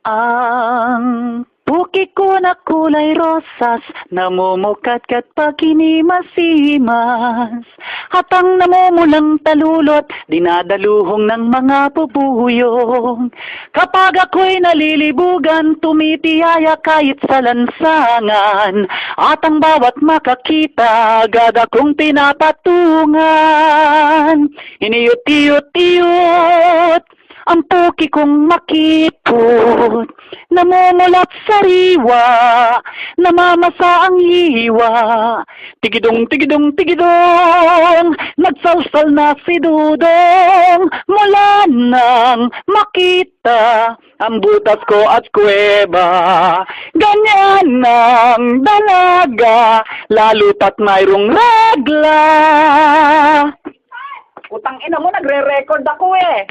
Ang puki ko na kulay rosas, namumukat-kat pag hinimasimas. At ang namumulang talulot, dinadaluhong ng mga bubuyong. Kapag ako'y nalilibugan, tumitiyaya kahit sa lansangan. At ang bawat makakita, agad akong pinapatungan. Iniyot-iyot-iyot ang puki kong makipot, namumulat sariwa, namamasa ang hiwa. Tigidong, tigidong, tigidong, nagsawsal na si Dudong, mula nang makita ang butas ko at kuweba. Ganyan ang dalaga, lalo pat mayroong regla. Utang ina mo, nagre-record ako eh.